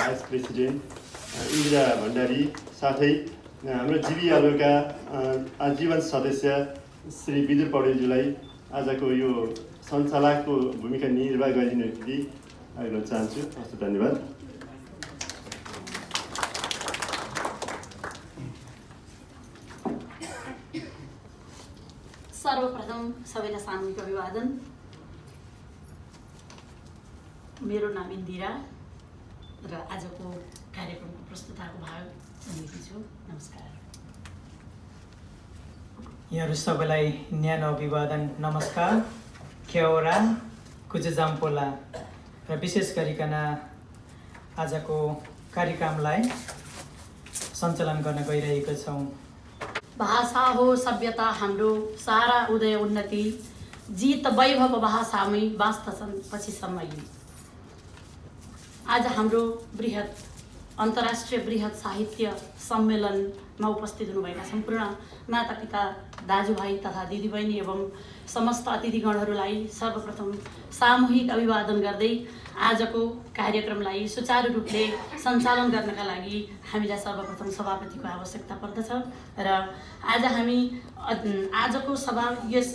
Vice president Indira भण्डारी साथै हाम्रो जीबीएलओका आजीवन सदस्य श्री विदुर पौडेलज्यूलाई आजको यो सञ्चालकको भूमिका निर्वाह गरिदिनु निम्ति अनुरोध चाहन्छु। हस्त धन्यवाद। सर्वप्रथम सबैलाई सामूहिक अभिवादन। मेरो नाम इन्दिरा र आजको कार्यक्रमको प्रस्तुताको भाग बनेकी छु। नमस्कार। यहाँहरू सबैलाई न्यानो अभिवादन, नमस्कार, खेओरा, कुजजाम्पोला र विशेष गरिकन आजको कार्यक्रमलाई सञ्चालन गर्न गइरहेको छौँ। भाषा हो सभ्यता हाम्रो सारा उदय उन्नति, जीत वैभव भाषामै बाँच्दछन् पछिसम्म। आज हाम्रो बृहत अन्तर्राष्ट्रिय बृहत साहित्य सम्मेलनमा उपस्थित हुनुभएका सम्पूर्ण मातापिता, दाजुभाइ तथा दिदीबहिनी एवं समस्त अतिथिगणहरूलाई सर्वप्रथम सामूहिक अभिवादन गर्दै आजको कार्यक्रमलाई सुचारू रूपले सञ्चालन गर्नका लागि हामीलाई सर्वप्रथम सभापतिको आवश्यकता पर्दछ र आज हामी आजको सभा यस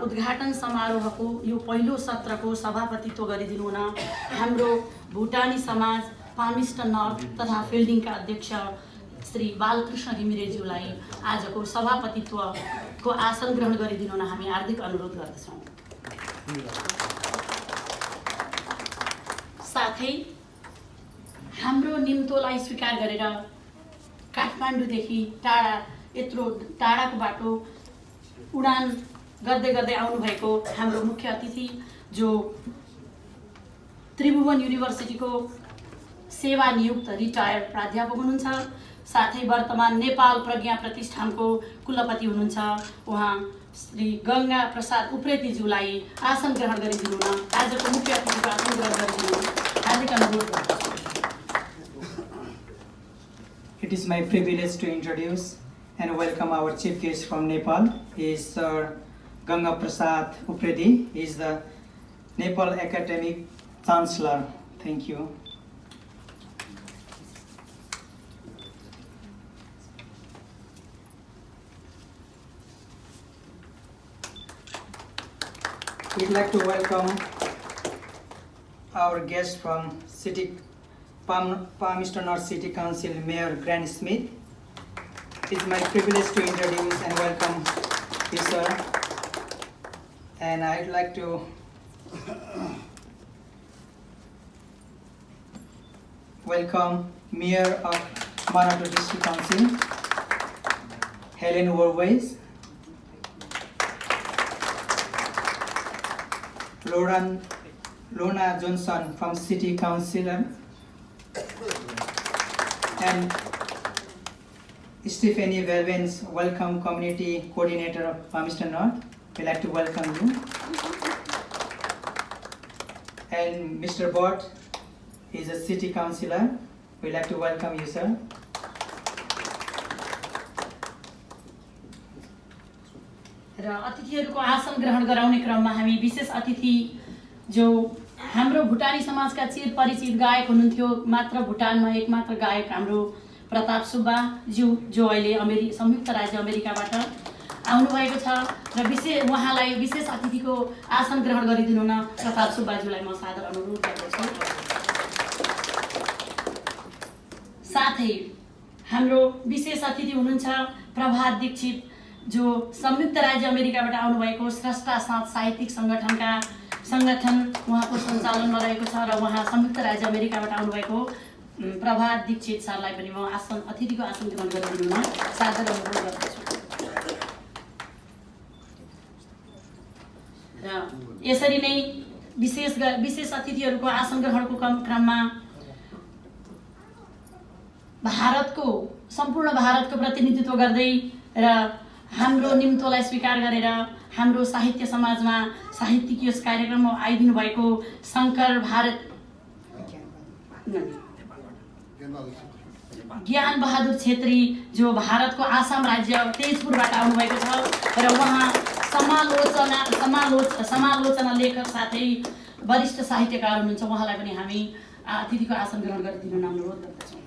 उद्घाटन समारोहको यो पहिलो सत्रको सभापतित्व गरिदिनु हुन हाम्रो भुटानी समाज पाल्मिस्टन नर्थ तथा फिल्डिङका अध्यक्ष श्री बालकृष्ण घिमिरेज्यूलाई आजको सभापतित्वको आसन ग्रहण गरिदिनु हुन हामी हार्दिक अनुरोध गर्दछौँ। साथै हाम्रो निम्तोलाई स्वीकार गरेर काठमाडौँदेखि टाढा यत्रो टाढाको बाटो उडान गर्दै गर्दै आउनुभएको हाम्रो मुख्य अतिथि जो त्रिभुवन युनिभर्सिटीको सेवा नियुक्त रिटायर्ड प्राध्यापक हुनुहुन्छ, साथै वर्तमान नेपाल प्रज्ञा प्रतिष्ठानको कुलपति हुनुहुन्छ उहाँ श्री गङ्गा प्रसाद उप्रेतीज्यूलाई आसन ग्रहण गरिदिनु हुन आजको मुख्य अतिथिको आसन ग्रहण गरिदिनु हार्दिक अनुरोध गर्दछु। It is my privilege to introduce and welcome our chief guest from Nepal. He is Sir Ganga Prasad Upredi. He is the Nepal Academic Chancellor. Thank you. We'd like to welcome our guest from Palmerston North City Council, Mayor Granny Smith. It's my privilege to introduce and welcome you, sir. And I'd like to welcome Mayor of Marathon District Council, Helen Warways. Lorna Johnson from City Council, and Stephanie Velvens, Welcome Community Coordinator of Palmerston North. We'd like to welcome you. And Mr. Bott is a City Councillor. We'd like to welcome you, sir. र अतिथिहरूको आसन ग्रहण गराउने क्रममा हामी विशेष अतिथि जो हाम्रो भुटानी समाजका चिर परिचित गायक हुनुहुन्थ्यो, मात्र भुटानमा एकमात्र गायक हाम्रो प्रताप सुब्बा ज्यू जो अहिले संयुक्त राज्य अमेरिकाबाट आउनुभएको छ र उहाँलाई विशेष अतिथिको आसन ग्रहण गरिदिनु हुन प्रताप सुब्बाज्यूलाई म सादर अनुरोध गर्दछु। साथै हाम्रो विशेष अतिथि हुनुहुन्छ प्रभात दीक्षित जो संयुक्त राज्य अमेरिकाबाट आउनुभएको स्रष्टा साथ साहित्यिक सङ्गठन उहाँको सञ्चालनमा रहेको छ र उहाँ संयुक्त राज्य अमेरिकाबाट आउनुभएको प्रभात दीक्षित सरलाई पनि म अतिथिको आसन ग्रहण गरिदिनु हुन सादर अनुरोध गर्दछु। र यसरी नै विशेष अतिथिहरूको आसन ग्रहणको क्रममा सम्पूर्ण भारतको प्रतिनिधित्व गर्दै र हाम्रो निम्तोलाई स्वीकार गरेर हाम्रो साहित्य समाजमा साहित्यिक यस कार्यक्रममा आइदिनु भएको शङ्कर ज्ञान बहादुर छेत्री जो भारतको आसाम राज्य तेजपुरबाट आउनुभएको छ र उहाँ समालोचना लेखक साथै वरिष्ठ साहित्यकार हुनुहुन्छ। उहाँलाई पनि हामी अतिथिको आसन ग्रहण गरिदिनु अनुरोध गर्दछौँ।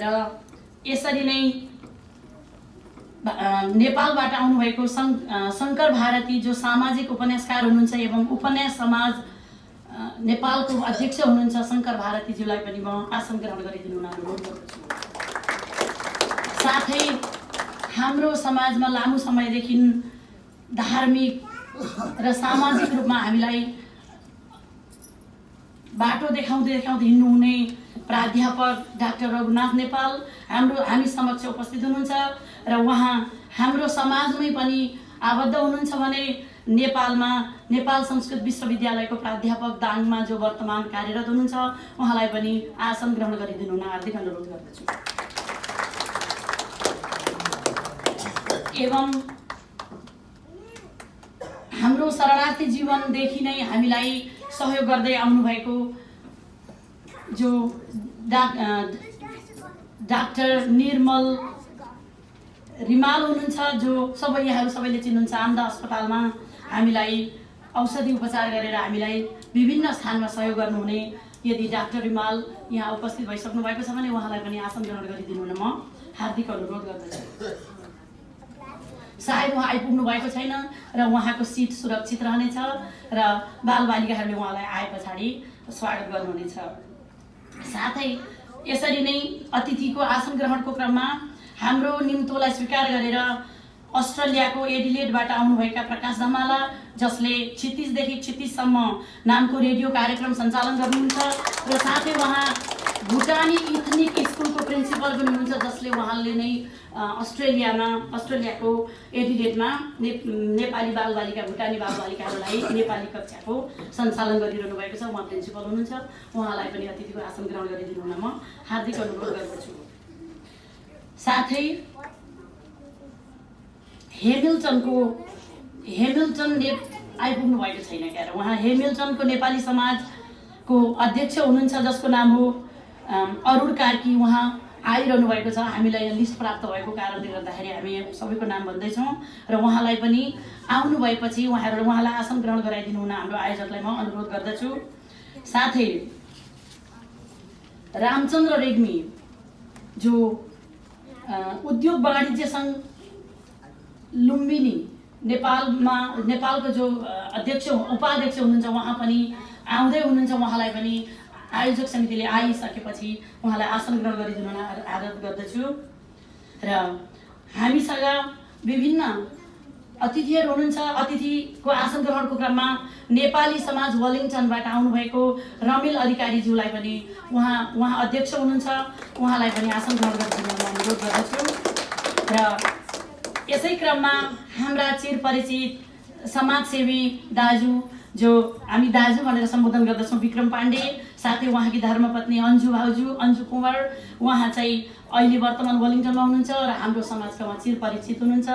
र यसरी नै नेपालबाट आउनुभएको शङ्कर भारती जो सामाजिक उपन्यासकार हुनुहुन्छ एवं उपन्यास समाज नेपालको अध्यक्ष हुनुहुन्छ शङ्कर भारतीज्यूलाई पनि म आसन ग्रहण गरिदिनु अनुरोध गर्दछु। साथै हाम्रो समाजमा लामो समयदेखि धार्मिक र सामाजिक रूपमा हामीलाई बाटो देखाउँदै हिँड्नुहुने प्राध्यापक डाक्टर रघुनाथ नेपाल हामी समक्ष उपस्थित हुनुहुन्छ र उहाँ हाम्रो समाजमै पनि आबद्ध हुनुहुन्छ भने नेपालमा नेपाल संस्कृत विश्वविद्यालयको प्राध्यापक दाङमा जो वर्तमान कार्यरत हुनुहुन्छ उहाँलाई पनि आसन ग्रहण गरिदिनु हुन हार्दिक अनुरोध गर्दछु। एवं हाम्रो शरणार्थी जीवनदेखि नै हामीलाई सहयोग गर्दै आउनुभएको जो डाक्टर निर्मल रिमाल हुनुहुन्छ जो यहाँहरू सबैले चिन्नुहुन्छ। आमदा अस्पतालमा हामीलाई औषधि उपचार गरेर हामीलाई विभिन्न स्थानमा सहयोग गर्नुहुने यदि डाक्टर रिमाल यहाँ उपस्थित भइसक्नु भएको छ भने उहाँलाई पनि आसन ग्रहण गरिदिनु हुन म हार्दिक अनुरोध गर्दछु। सायद उहाँ आइपुग्नु भएको छैन र उहाँको सिट सुरक्षित रहनेछ र बालबालिकाहरूले उहाँलाई आए पछाडि स्वागत गर्नुहुनेछ। साथै यसरी नै अतिथिको आसन ग्रहणको क्रममा हाम्रो निम्तोलाई स्वीकार गरेर अस्ट्रेलियाको एडिलेडबाट आउनुभएका प्रकाश धमाला जसले क्षितिजदेखि क्षितिजसम्म नामको रेडियो कार्यक्रम सञ्चालन गर्नुहुन्छ र साथै उहाँ भुटानी इथनिक स्कुलको प्रिन्सिपल पनि हुनुहुन्छ जसले उहाँले नै अस्ट्रेलियाको एडिलेडमा नेपाली बालबालिका भुटानी बालबालिकाहरूलाई नेपाली कक्षाको सञ्चालन गरिरहनु भएको छ। उहाँ प्रिन्सिपल हुनुहुन्छ। उहाँलाई पनि अतिथिको आसन ग्रहण गरिदिनु हुन म हार्दिक अनुरोध गर्दछु। साथै हेमिल्टन आइपुग्नु भएको छैन क्यार उहाँ हेमिल्टनको नेपाली समाजको अध्यक्ष हुनुहुन्छ जसको नाम हो अरुण कार्की। उहाँ आइरहनु भएको छ। हामीलाई यहाँ लिस्ट प्राप्त भएको कारणले गर्दाखेरि हामी सबैको नाम भन्दैछौँ र उहाँलाई पनि आउनु भएपछि उहाँलाई आसन ग्रहण गराइदिनु हुन हाम्रो आयोजकलाई म अनुरोध गर्दछु। साथै रामचन्द्र रेग्मी जो उद्योग वाणिज्य सङ्घ लुम्बिनी नेपालको जो उपाध्यक्ष हुनुहुन्छ उहाँ पनि आउँदै हुनुहुन्छ। उहाँलाई पनि आयोजक समितिले आइसकेपछि उहाँलाई आसन ग्रहण गरिदिनु आग्रह गर्दछु। र हामीसँग विभिन्न अतिथिहरू हुनुहुन्छ। अतिथिको आसन ग्रहणको क्रममा नेपाली समाज वेलिङटनबाट आउनुभएको रमिल अधिकारीज्यूलाई पनि उहाँ अध्यक्ष हुनुहुन्छ। उहाँलाई पनि आसन ग्रहण गरिदिनु अनुरोध गर्दछु। र यसै क्रममा हाम्रा चिरपरिचित समाजसेवी दाजु जो हामी दाजु भनेर सम्बोधन गर्दछौँ विक्रम पाण्डे, साथै उहाँकी धर्मपत्नी अन्जु कुँवर, उहाँ चाहिँ अहिले वर्तमान वेलिङटनमा हुनुहुन्छ र हाम्रो समाजका उहाँ चिरपरिचित हुनुहुन्छ।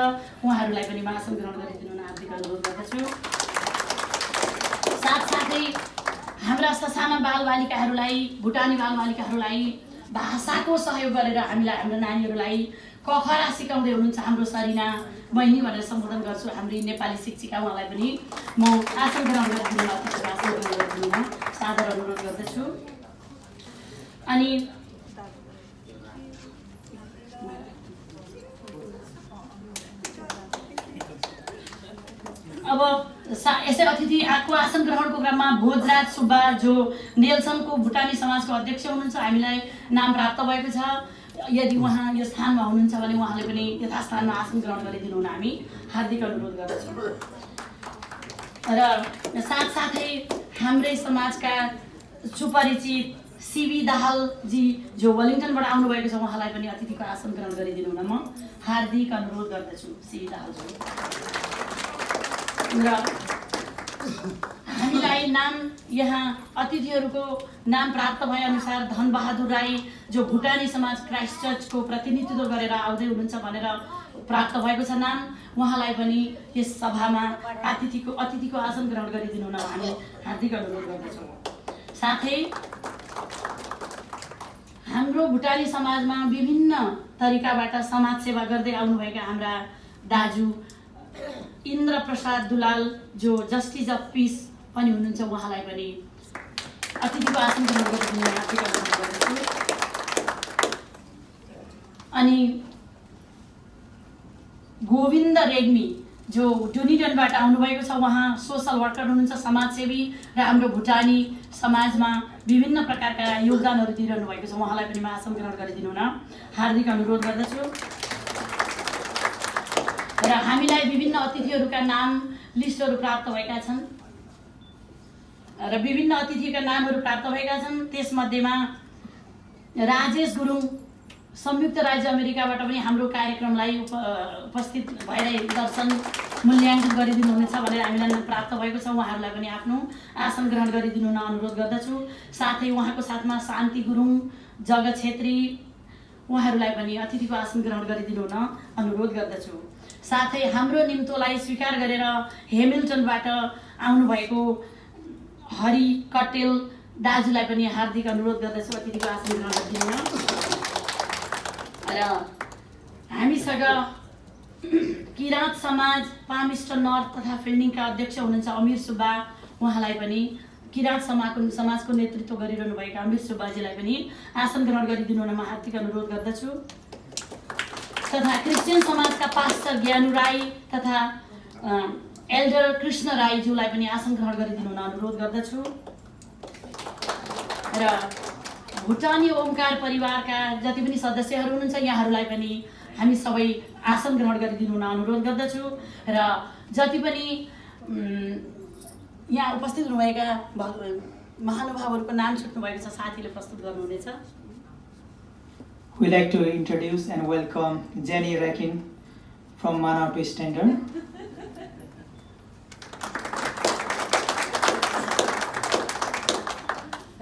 उहाँहरूलाई पनि आसन ग्रहण गरिदिनु हुन हार्दिक अनुरोध गर्दछु। साथसाथै हाम्रा ससाना बालबालिकाहरूलाई भुटानी बालबालिकाहरूलाई भाषाको सहयोग गरेर हाम्रो नानीहरूलाई कखरा सिकाउँदै हुनुहुन्छ हाम्रो सरिना बहिनी भनेर सम्बोधन गर्छु। हाम्री नेपाली शिक्षिका उहाँलाई पनि म आसन ग्रहण गरिदिनु सादर अनुरोध गर्दछु। अनि अब यसै अतिथिको आसन ग्रहणको क्रममा भोजराज सुब्बा जो नेल्सनको भुटानी समाजको अध्यक्ष हुनुहुन्छ हामीलाई नाम प्राप्त भएको छ। यदि उहाँ यो स्थानमा हुनुहुन्छ भने उहाँले पनि यथास्थानमा आसन ग्रहण गरिदिनु हुन हामी हार्दिक अनुरोध गर्दछौँ। र साथसाथै हाम्रै समाजका सुपरिचित सिबी दाहालजी जो वेलिङटनबाट आउनुभएको छ उहाँलाई पनि अतिथिको आसन ग्रहण गरिदिनु हुन म हार्दिक अनुरोध गर्दछु। सिबी दाहालजी र हामीलाई नाम यहाँ अतिथिहरूको नाम प्राप्त भए अनुसार धनबहादुर राई जो भुटानी समाज क्राइस्ट चर्चको प्रतिनिधित्व गरेर आउँदै हुनुहुन्छ भनेर प्राप्त भएको छ नाम। उहाँलाई पनि यस सभामा अतिथिको आसन ग्रहण गरिदिनु हुन हामी हार्दिक अनुरोध गर्दछौँ। साथै हाम्रो भुटानी समाजमा विभिन्न तरिकाबाट समाजसेवा गर्दै आउनुभएका हाम्रा दाजु इन्द्र प्रसाद दुलाल जो जस्टिस अफ पिस पनि हुनुहुन्छ, उहाँलाई पनि अतिथिको आसन ग्रहण गरिदिनु हार्दिक अनुरोध गर्दछु। अनि गोविन्द रेग्मी जो डुनिडनबाट आउनुभएको छ, उहाँ सोसल वर्कर हुनुहुन्छ, समाजसेवी र हाम्रो भुटानी समाजमा विभिन्न प्रकारका योगदानहरू दिइरहनु भएको छ, उहाँलाई पनि म आसन ग्रहण गरिदिनु हुन हार्दिक अनुरोध गर्दछु। र हामीलाई विभिन्न अतिथिहरूका नाम लिस्टहरू प्राप्त भएका छन् र विभिन्न अतिथिका नामहरू प्राप्त भएका छन्। त्यसमध्येमा राजेश गुरुङ संयुक्त राज्य अमेरिकाबाट पनि हाम्रो कार्यक्रमलाई उपस्थित भएर दर्शन मूल्याङ्कन गरिदिनुहुनेछ भनेर हामीलाई प्राप्त भएको छ, उहाँहरूलाई पनि आफ्नो आसन ग्रहण गरिदिनु हुन अनुरोध गर्दछु। साथै उहाँको साथमा शान्ति गुरुङ, जगत छेत्री, उहाँहरूलाई पनि अतिथिको आसन ग्रहण गरिदिनु हुन अनुरोध गर्दछु। साथै हाम्रो निम्तोलाई स्वीकार गरेर हेमिल्टनबाट आउनुभएको हरि कटेल दाजुलाई पनि हार्दिक अनुरोध गर्दछु अतिथिको आसन ग्रहण गरिदिनु हुन। र हामीसँग किराँत समाज पाल्मस्टन नर्थ तथा फिल्डिङका अध्यक्ष हुनुहुन्छ अमीर सुब्बा, उहाँलाई पनि किराँत समाजको नेतृत्व गरिरहनु भएका अमीर सुब्बाजीलाई पनि आसन ग्रहण गरिदिनु हुन म हार्दिक अनुरोध गर्दछु। तथा क्रिस्चियन समाजका पास्टर ज्ञानु राई तथा एल्डर कृष्ण राईज्यूलाई पनि आसन ग्रहण गरिदिनु हुन अनुरोध गर्दछु। र भुटानी ओमकार परिवारका जति पनि सदस्यहरू हुनुहुन्छ, यहाँहरूलाई पनि हामी सबै आसन ग्रहण गरिदिनु हुन अनुरोध गर्दछु। र जति पनि यहाँ उपस्थित हुनुभएका महानुभावहरूको नाम छुट्नुभएको छ, साथीले प्रस्तुत गर्नुहुनेछ। We like to introduce and welcome Jenny Rakin from Mana to Standard.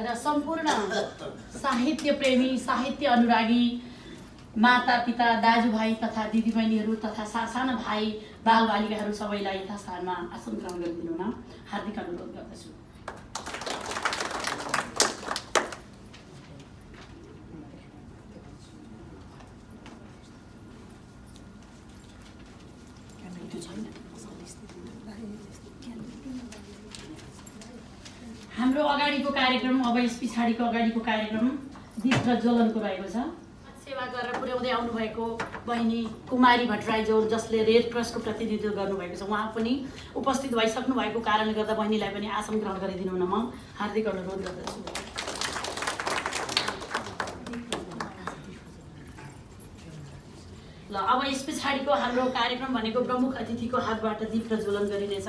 र सम्पूर्ण साहित्य प्रेमी, साहित्य अनुरागी माता पिता, दाजुभाइ तथा दिदीबहिनीहरू तथा साना भाइ बालबालिकाहरू सबैलाई यथास्थानमा आसन ग्रहण गरिदिनु हुन हार्दिक अनुरोध गर्दछु। हाम्रो अगाडिको कार्यक्रम, अब यस पछाडिको अगाडिको कार्यक्रम दीप प्रज्वलनको रहेको छ। सेवा गरेर पुर्याउँदै आउनुभएको बहिनी कुमारी भट्टराई जसले रेड क्रसको प्रतिनिधित्व गर्नुभएको छ, उहाँ पनि उपस्थित भइसक्नु भएको कारणले गर्दा बहिनीलाई पनि आसन ग्रहण गरिदिनु हुन म हार्दिक अनुरोध गर्दछु। ल अब यस पछाडिको हाम्रो कार्यक्रम भनेको प्रमुख अतिथिको हातबाट दीप प्रज्वलन गरिनेछ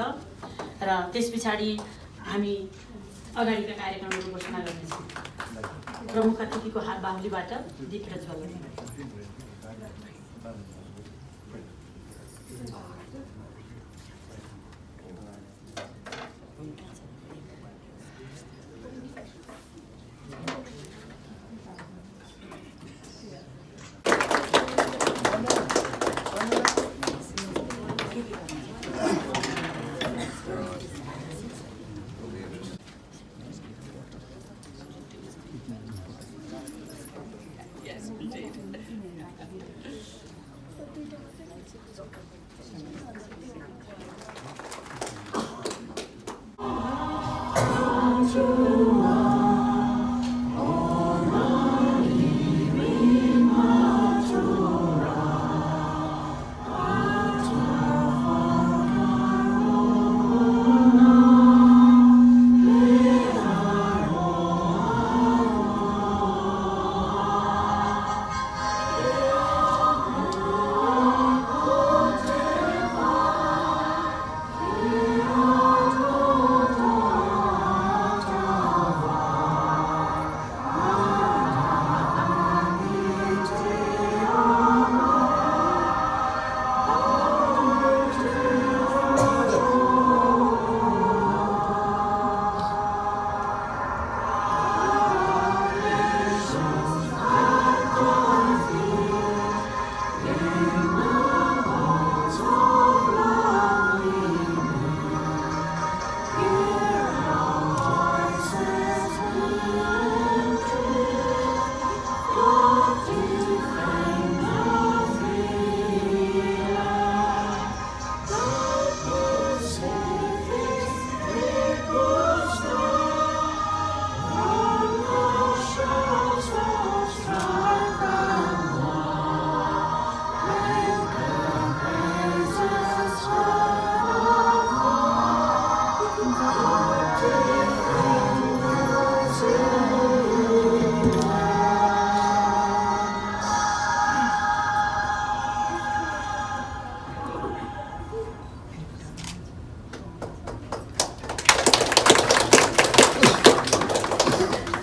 र त्यस पछाडि हामी अगाडिका कार्यक्रमहरू घोषणा गर्नेछौँ। प्रमुख अतिथिको हात बाहुलीबाट दीप प्रज्वलन।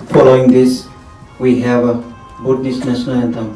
Following this, we have a Bhutanese national anthem.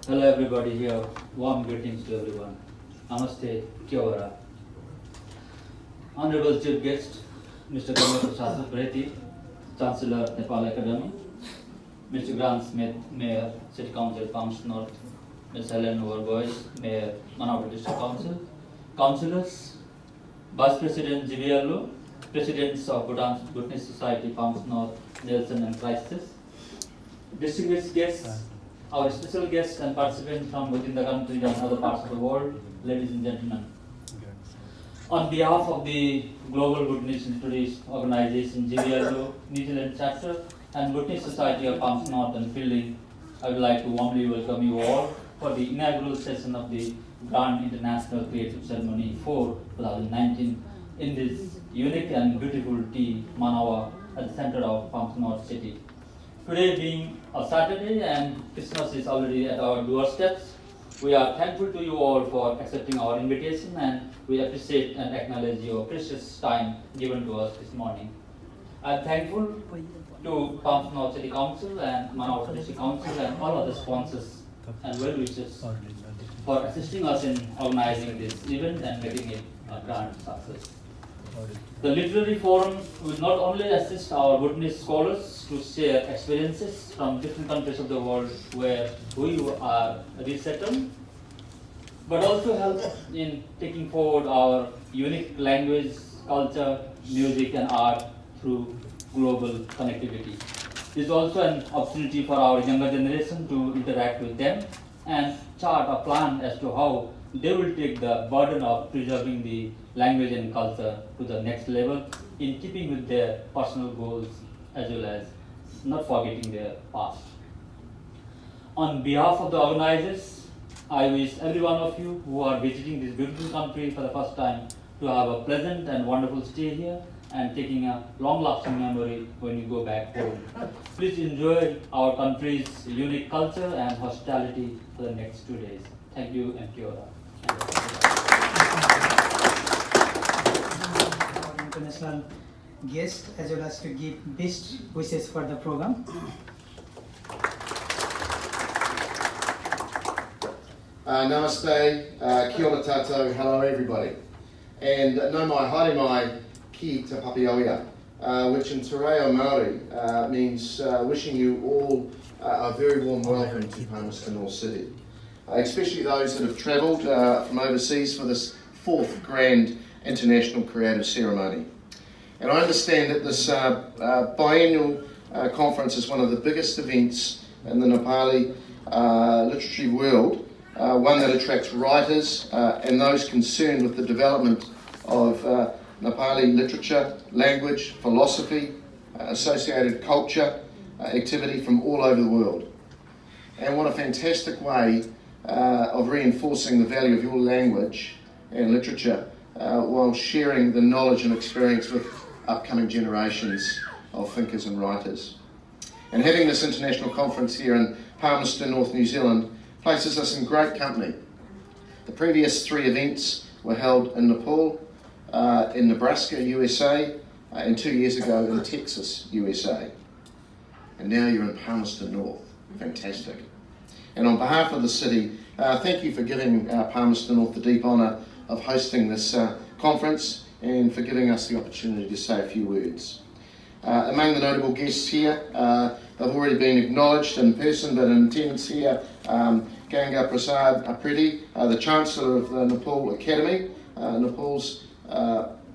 Hello everybody here, warm greetings to everyone. Namaste, kia ora. Honorable Chief Guest, Mr. Palmerston North, Chancellor, Nepal Academy, Mr. Grant Smith, Mayor, City Council, Palmerston North, Ms. Helen Overboys, Mayor, Manawatu District Council, Councillors, Vice President GBLO, Presidents of Bhutanese Society, Palmerston North, Nelson and Christchurch, distinguished guests, our special guests and participants from within the country and other parts of the world, ladies and gentlemen. On behalf of the Global Bhutanese Literary Organization, GBLO, New Zealand Chapter, and Bhutanese Society of Palmerston North and Fielding, I would like to warmly welcome you all for the inaugural session of the Grand International Creative Ceremony for 2019 in this unique and beautiful tea Manawa at the center of Palmerston North City. Today being a Saturday and Christmas is already at our doorsteps, we are thankful to you all for accepting our invitation, and we appreciate and acknowledge your precious time given to us this morning. I am thankful to Palmerston North City Council and Manawatu District Council and all other sponsors and well-wishers for assisting us in organizing this event and making it a grand success. The literary forum will not only assist our Bhutanese scholars to share experiences from different countries of the world where we are resettled, but also help in taking forward our unique language, culture, music and art through global connectivity. This is also an opportunity for our younger generation to interact with them and chart a plan as to how they will take the burden of preserving the language and culture to the next level in keeping with their personal goals as well as not forgetting their past. On behalf of the organizers, I wish every one of you who are visiting this beautiful country for the first time to have a pleasant and wonderful stay here and taking a long-lasting memory when you go back home. Please enjoy our country's unique culture and hospitality for the next 2 days. Thank you and kia ora. Our international guest as well as to give best wishes for the program. Namaste, kia ora tātou, hello everybody. And no mai haere mai ki te papioia, which in Te Reo Māori means wishing you all a very warm welcome to Palmerston North City. Especially those that have travelled from overseas for this 4th Grand International Creative Ceremony. And I understand that this biennial conference is one of the biggest events in the Nepali literary world, one that attracts writers and those concerned with the development of Nepali literature, language, philosophy, associated culture, activity from all over the world. And what a fantastic way of reinforcing the value of your language and literature while sharing the knowledge and experience with upcoming generations of thinkers and writers. And having this international conference here in Palmerston North New Zealand places us in great company. The previous 3 events were held in Nepal, in Nebraska, USA, and 2 years ago in Texas, USA. And now you're in Palmerston North. Fantastic. And on behalf of the city, thank you for giving Palmerston North the deep honour of hosting this conference and for giving us the opportunity to say a few words. Among the notable guests here, they've already been acknowledged in person, but in attendance here, Ganga Prasad Apredi, the Chancellor of the Nepal Academy, Nepal's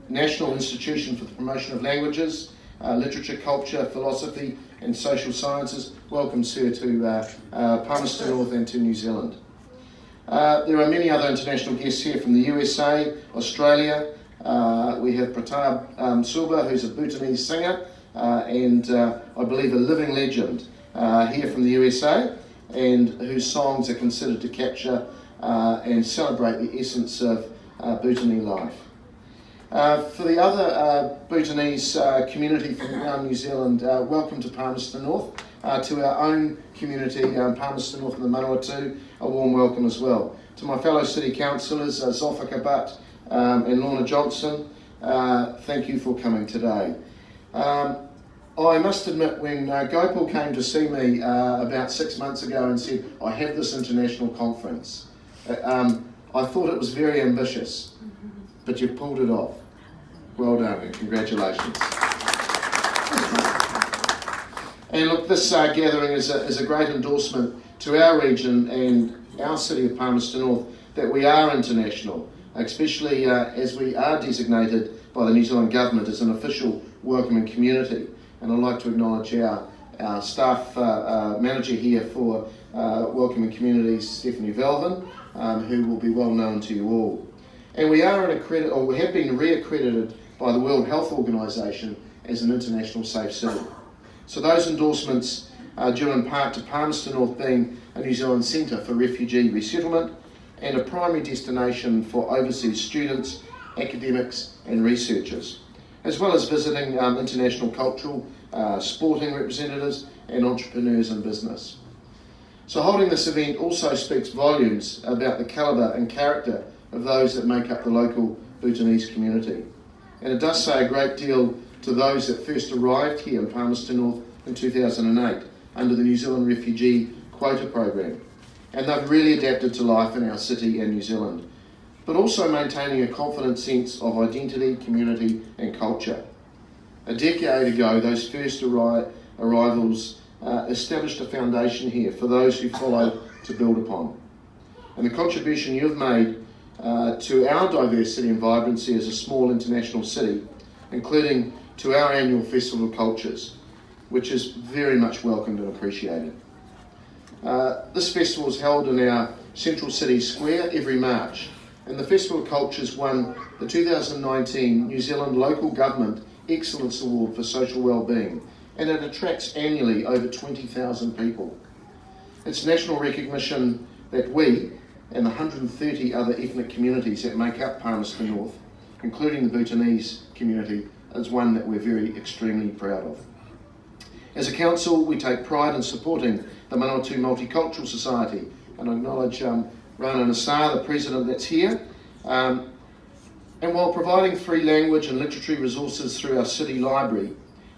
National Institution for the Promotion of Languages, Literature, Culture, Philosophy and Social Sciences. Welcome, sir, to Palmerston North and to New Zealand. There are many other international guests here from the USA, Australia. We have Pratap Sulba, who's a Bhutanese singer and I believe a living legend here from the USA, and whose songs are considered to capture and celebrate the essence of Bhutanese life. For the other Bhutanese community from around New Zealand, welcome to Palmerston North. To our own community, Palmerston North and the Manawatu, a warm welcome as well. To my fellow city councillors, Zolfa Kabat and Lorna Johnson, thank you for coming today. I must admit, when Gopal came to see me about 6 months ago and said, I have this international conference, I thought it was very ambitious, but you've pulled it off. Well done and congratulations. And look, this gathering is a great endorsement to our region and our city of Palmerston North that we are international, especially as we are designated by the New Zealand Government as an official welcoming community. And I'd like to acknowledge our staff manager here for welcoming communities, Stephanie Velvin, who will be well known to you all. And we are we have been re-accredited by the World Health Organization as an international safe city. So those endorsements are due in part to Palmerston North being a New Zealand centre for refugee resettlement and a primary destination for overseas students, academics and researchers, as well as visiting international cultural, sporting representatives and entrepreneurs in business. So holding this event also speaks volumes about the calibre and character of those that make up the local Bhutanese community. And it does say a great deal to those that first arrived here in Palmerston North in 2008 under the New Zealand Refugee Quota Program. And they've really adapted to life in our city and New Zealand, but also maintaining a confident sense of identity, community and culture. A decade ago, those first arrivals established a foundation here for those who followed to build upon. And the contribution you've made to our diversity and vibrancy as a small international city, including to our annual Festival of Cultures, which is very much welcomed and appreciated. This festival is held in our Central City Square every March, and the Festival of Cultures won the 2019 New Zealand Local Government Excellence Award for Social Wellbeing, and it attracts annually over 20,000 people. It's national recognition that we, and the 130 other ethnic communities that make up Palmerston North, including the Bhutanese community, is one that we're extremely proud of. As a council, we take pride in supporting the Manawatu Multicultural Society, and I acknowledge Rana Nassar, the president that's here, and while providing free language and literary resources through our city library,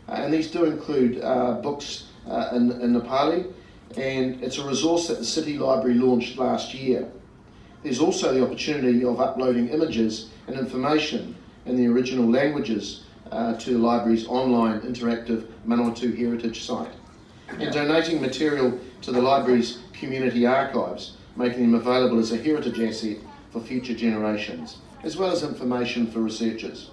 and these do include books in Nepali, and it's a resource that the city library launched last year. There's also the opportunity of uploading images and information in the original languages to the library's online interactive Manawatu heritage site, and donating material to the library's community archives, making them available as a heritage asset for future generations, as well as information for researchers.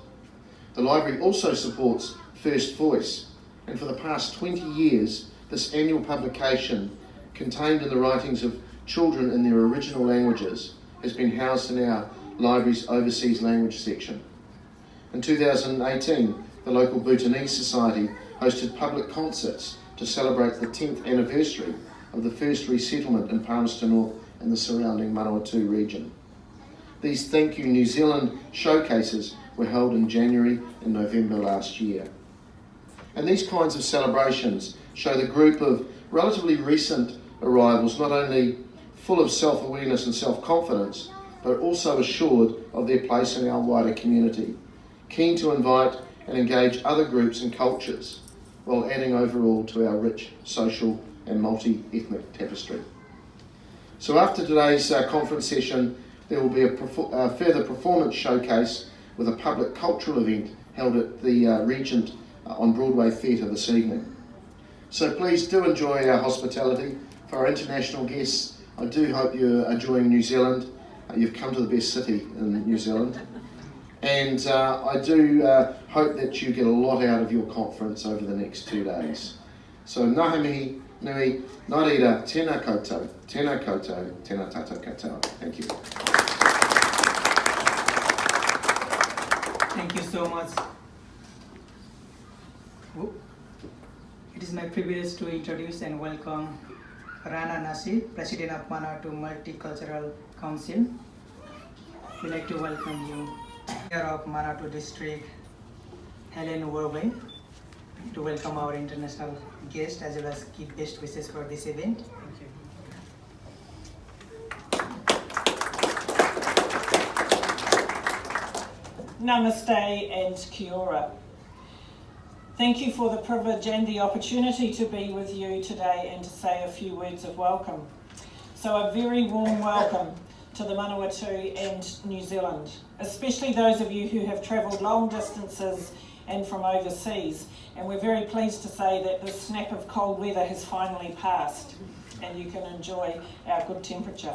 The library also supports First Voice, and for the past 20 years, this annual publication, contained in the writings of children in their original languages, has been housed in our library's Overseas Language section. In 2018, the local Bhutanese Society hosted public concerts to celebrate the 10th anniversary of the first resettlement in Palmerston North and the surrounding Manawatu region. These Thank You New Zealand showcases were held in January and November last year. And these kinds of celebrations show the group of relatively recent arrivals not only full of self-awareness and self-confidence, but also assured of their place in our wider community, keen to invite and engage other groups and cultures, while adding overall to our rich social and multi-ethnic tapestry. So after today's conference session, there will be a further performance showcase with a public cultural event held at the Regent on Broadway Theatre this evening. So please do enjoy our hospitality. For our international guests, I do hope you're enjoying New Zealand. You've come to the best city in New Zealand. And I do hope that you get a lot out of your conference over the next 2 days. So ngahamihi nui, narira, tēnā koutou, tēnā tātou katoa. Thank you. Thank you so much. It is my privilege to introduce and welcome Rana Nasi, President of Manawatu Multicultural Council. We'd like to welcome you, Mayor of Manawatu District, Helen Werway, to welcome our international guest as well as give best wishes for this event. Thank you. Namaste and kia ora. Thank you for the privilege and the opportunity to be with you today and to say a few words of welcome. So a very warm welcome to the Manawatu and New Zealand, especially those of you who have travelled long distances and from overseas. And we're very pleased to say that the snap of cold weather has finally passed and you can enjoy our good temperature.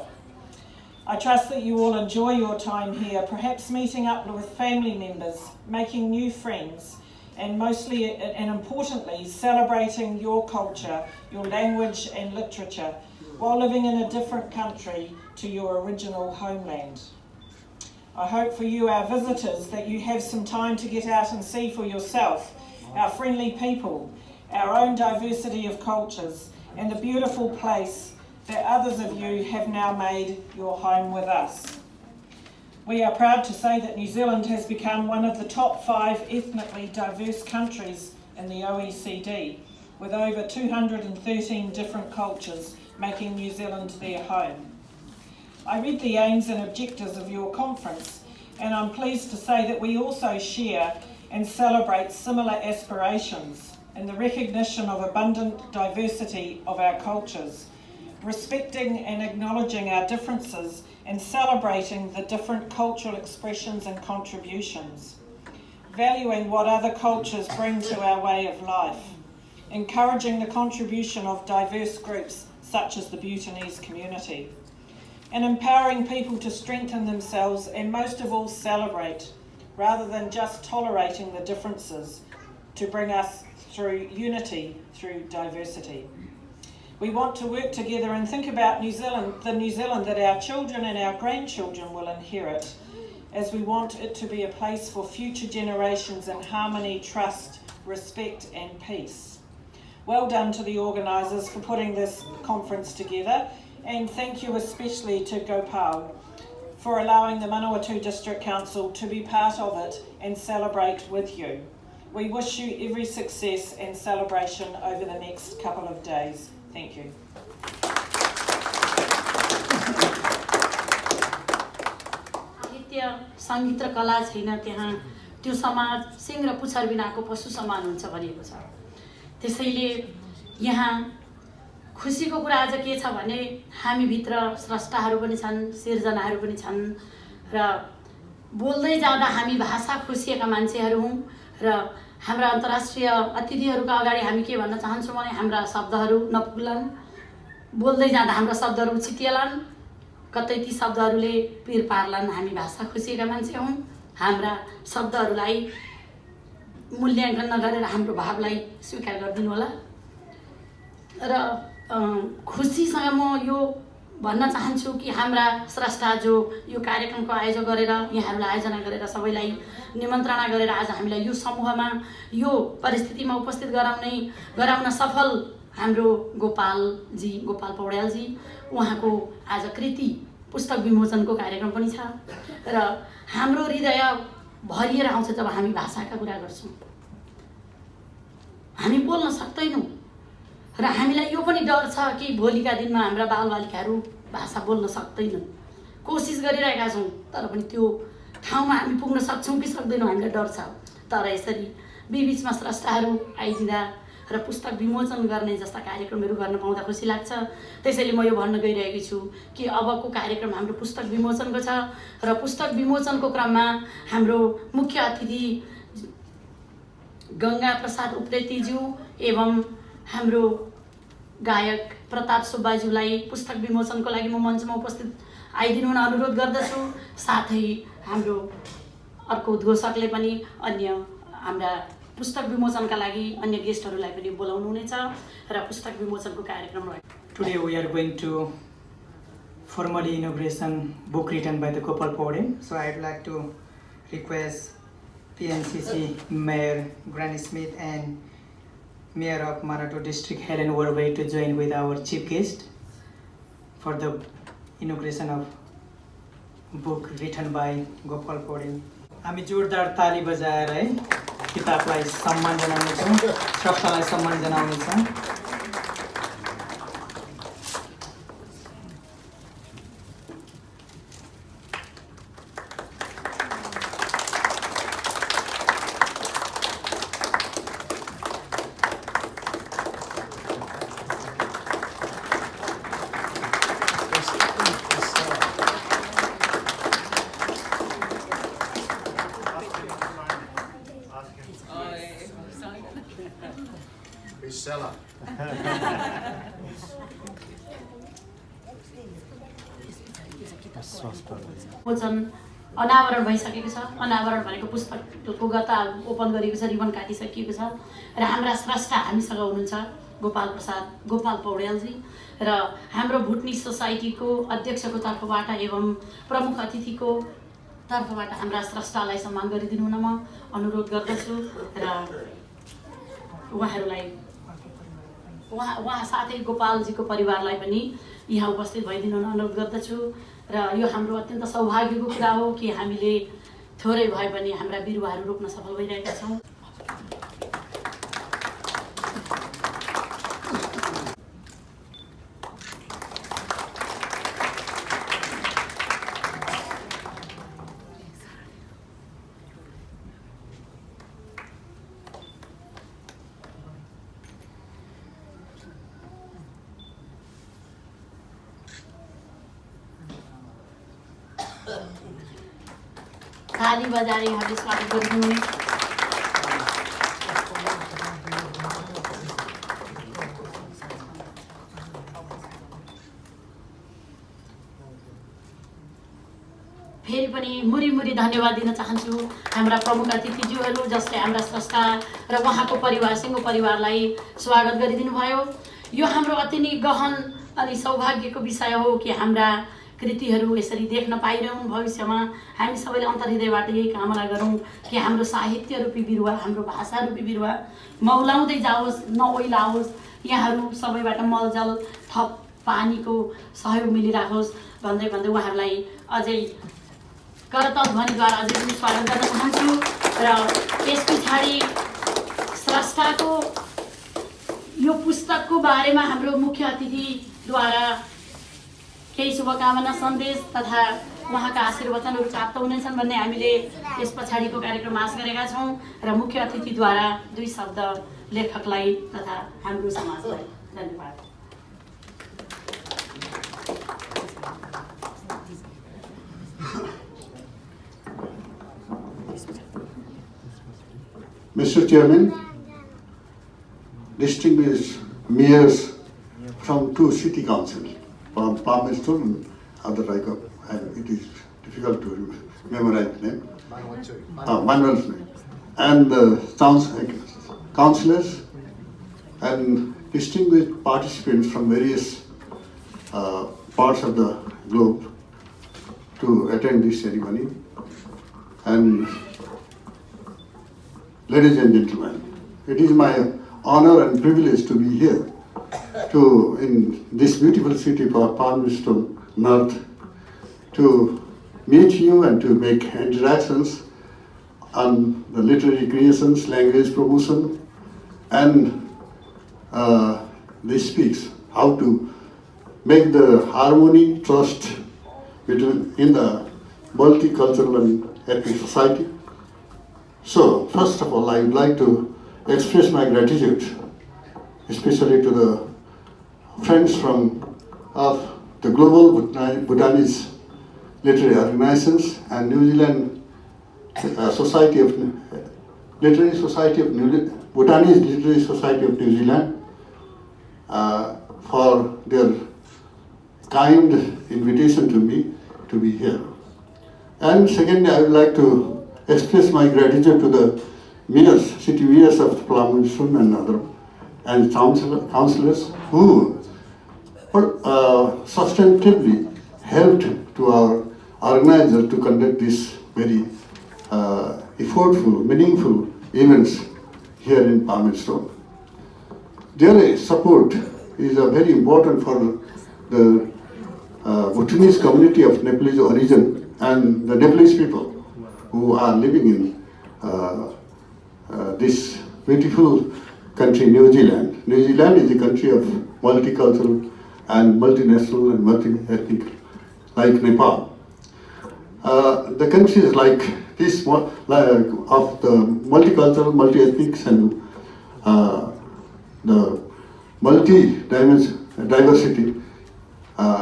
I trust that you all enjoy your time here, perhaps meeting up with family members, making new friends, and mostly and importantly, celebrating your culture, your language and literature, while living in a different country to your original homeland. I hope for you, our visitors, that you have some time to get out and see for yourself our friendly people, our own diversity of cultures, and the beautiful place that others of you have now made your home with us. We are proud to say that New Zealand has become one of the top 5 ethnically diverse countries in the OECD, with over 213 different cultures making New Zealand their home. I read the aims and objectives of your conference, and I'm pleased to say that we also share and celebrate similar aspirations in the recognition of abundant diversity of our cultures, respecting and acknowledging our differences and celebrating the different cultural expressions and contributions, valuing what other cultures bring to our way of life, encouraging the contribution of diverse groups such as the Bhutanese community, and empowering people to strengthen themselves and most of all celebrate, rather than just tolerating the differences, to bring us through unity through diversity. We want to work together and think about New Zealand, the New Zealand that our children and our grandchildren will inherit, as we want it to be a place for future generations in harmony, trust, respect and peace. Well done to the organisers for putting this conference together, and thank you especially to Gopal for allowing the Manawatu District Council to be part of it and celebrate with you. We wish you every success and celebration over the next couple of days. Thank you. साहित्य, सङ्गीत र कला छैन त्यहाँ त्यो समाज सिंह र पुच्छर बिनाको पशु समान हुन्छ भनिएको छ। त्यसैले यहाँ खुसीको कुरा आज के छ भने हामीभित्र स्रष्टाहरू पनि छन्, सिर्जनाहरू पनि छन् र बोल्दै जाँदा हामी भाषा खोसिएका मान्छेहरू हौँ र हाम्रा अन्तर्राष्ट्रिय अतिथिहरूका अगाडि हामी के भन्न चाहन्छौँ भने हाम्रा शब्दहरू नपुग्लान्, बोल्दै जाँदा हाम्रा शब्दहरू चितिएलान्, कतै ती शब्दहरूले पिर पार्लान्। हामी भाषा खोसिएका मान्छे हौँ, हाम्रा शब्दहरूलाई मूल्याङ्कन नगरेर हाम्रो भावलाई स्वीकार गरिदिनु होला। र खुसीसँग म यो भन्न चाहन्छु कि हाम्रा स्रष्टा जो यो कार्यक्रमको आयोजन गरेर यहाँहरूलाई आयोजना गरेर सबैलाई निमन्त्रणा गरेर आज हामीलाई यो समूहमा यो परिस्थितिमा उपस्थित गराउन सफल हाम्रो गोपाल पौड्यालजी, उहाँको आज कृति पुस्तक विमोचनको कार्यक्रम पनि छ र हाम्रो हृदय भरिएर आउँछ जब हामी भाषाका कुरा गर्छौँ। हामी बोल्न सक्दैनौँ र हामीलाई यो पनि डर छ कि भोलिका दिनमा हाम्रा बालबालिकाहरू भाषा बोल्न सक्दैनन्। कोसिस गरिरहेका छौँ तर पनि त्यो ठाउँमा हामी पुग्न सक्छौँ कि सक्दैनौँ हामीलाई डर छ। तर यसरी बीचमा स्रष्टाहरू आइदिँदा र पुस्तक विमोचन गर्ने जस्ता कार्यक्रमहरू गर्न पाउँदा खुसी लाग्छ। त्यसैले म यो भन्न गइरहेकी छु कि अबको कार्यक्रम हाम्रो पुस्तक विमोचनको छ र पुस्तक विमोचनको क्रममा हाम्रो मुख्य अतिथि गङ्गा प्रसाद उप्रेतीज्यू एवं हाम्रो गायक प्रताप सुब्बाज्यूलाई पुस्तक विमोचनको लागि म मञ्चमा उपस्थित आइदिनु हुन अनुरोध गर्दछु। साथै हाम्रो अर्को उद्घोषकले पनि अन्य हाम्रा पुस्तक विमोचनका लागि अन्य गेस्टहरूलाई पनि बोलाउनु हुनेछ र पुस्तक विमोचनको कार्यक्रम रहेको। Today we are going to formally inauguration book written by the Gopal Paurim. So I'd like to request PNCC Mayor Granny Smith and Mayor of Marato District Helen Warway to join with our chief guest for the inauguration of book written by Gopal Paurim. हामी जोरदार ताली बजाएर है किताबलाई सम्मान जनाउनेछौँ, स्रष्टालाई सम्मान जनाउनेछौँ। Bestseller. वचन अनावरण भइसकेको छ। अनावरण भनेको पुस्तकको गता ओपन गरेको छ, रिबन काटिसकिएको छ र हाम्रा स्रष्टा हामीसँग हुनुहुन्छ गोपाल पौडेलजी र हाम्रो भुटनी सोसाइटीको अध्यक्षको तर्फबाट एवं प्रमुख अतिथिको तर्फबाट हाम्रा स्रष्टालाई सम्मान गरिदिनु हुन म अनुरोध गर्दछु र उहाँहरूलाई उहाँ साथै गोपालजीको परिवारलाई पनि यहाँ उपस्थित भइदिनु हुन अनुरोध गर्दछु र यो हाम्रो अत्यन्त सौभाग्यको कुरा हो कि हामीले थोरै भए पनि हाम्रा बिरुवाहरू रोप्न सफल भइरहेका छौँ। ताली बजाएर यहाँले स्वागत गरिदिनु। फेरि पनि मुरी धन्यवाद दिन चाहन्छु हाम्रा प्रमुख अतिथिज्यूहरू जसले हाम्रा स्रष्टा र उहाँको परिवार सिङ्गो परिवारलाई स्वागत गरिदिनु भयो। यो हाम्रो अति नै गहन अनि सौभाग्यको विषय हो कि हाम्रा कृतिहरू यसरी देख्न पाइरहन्। भविष्यमा हामी सबैले अन्तर्हृदयबाट यही कामना गरौँ कि हाम्रो साहित्य रूपी बिरुवा, हाम्रो भाषा रूपी बिरुवा मौलाउँदै जाओस्, नओइलाओस्, यहाँहरू सबैबाट मलजल थप पानीको सहयोग मिलिराखोस् भन्दै उहाँहरूलाई अझै करतल ध्वनिद्वारा अझै पनि स्वागत गर्न चाहन्छु र यस पछाडि स्रष्टाको यो पुस्तकको बारेमा हाम्रो मुख्य अतिथिद्वारा केही शुभकामना सन्देश तथा उहाँका आशीर्वचनहरू प्राप्त हुनेछन् भन्ने हामीले यस पछाडिको कार्यक्रम आश गरेका छौँ र मुख्य अतिथिद्वारा 2 शब्द लेखकलाई तथा हाम्रो समाजलाई धन्यवाद। Mr. Chairman, distinguished mayors from 2 city councils, from Palmerston and other and it is difficult to memorize the name. Manuel's name. And councillors and distinguished participants from various parts of the globe to attend this ceremony. And ladies and gentlemen, it is my honor and privilege to be here in this beautiful city of Palmerston North to meet you and to make interactions on the literary creations, language promotion, and this speaks how to make the harmony, trust in the multicultural and ethnic society. So, first of all, I would like to express my gratitude especially to the friends of the Global Bhutanese Literary Organizations and New Zealand Society of Literary Society of Bhutanese Literary Society of New Zealand for their kind invitation to me to be here. And secondly, I would like to express my gratitude to the mayors, city mayors of Palmerston and other, and councillors who substantively helped to our organizer to conduct this very effortful, meaningful events here in Palmerston. Their support is very important for the Bhutanese community of Nepalese origin and the Nepalese people who are living in this beautiful country, New Zealand. New Zealand is a country of multicultural and multinational and multi-ethnic, like Nepal. The countries like this, of the multicultural, multi-ethnics and the multi-diversity,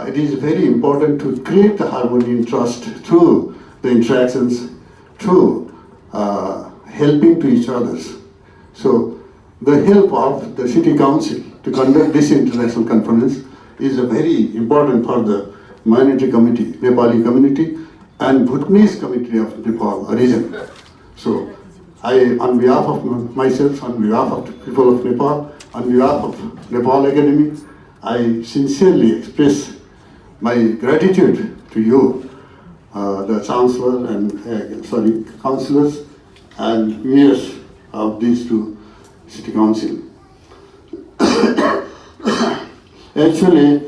it is very important to create the harmony and trust through the interactions, through helping to each other. So the help of the City Council to conduct this international conference is very important for the minority community, Nepali community and Bhutanese community of Nepal origin. So I, on behalf of myself, on behalf of the people of Nepal, on behalf of Nepal Academy, I sincerely express my gratitude to you, the Chancellor and councillors and mayors of these two city council. Actually,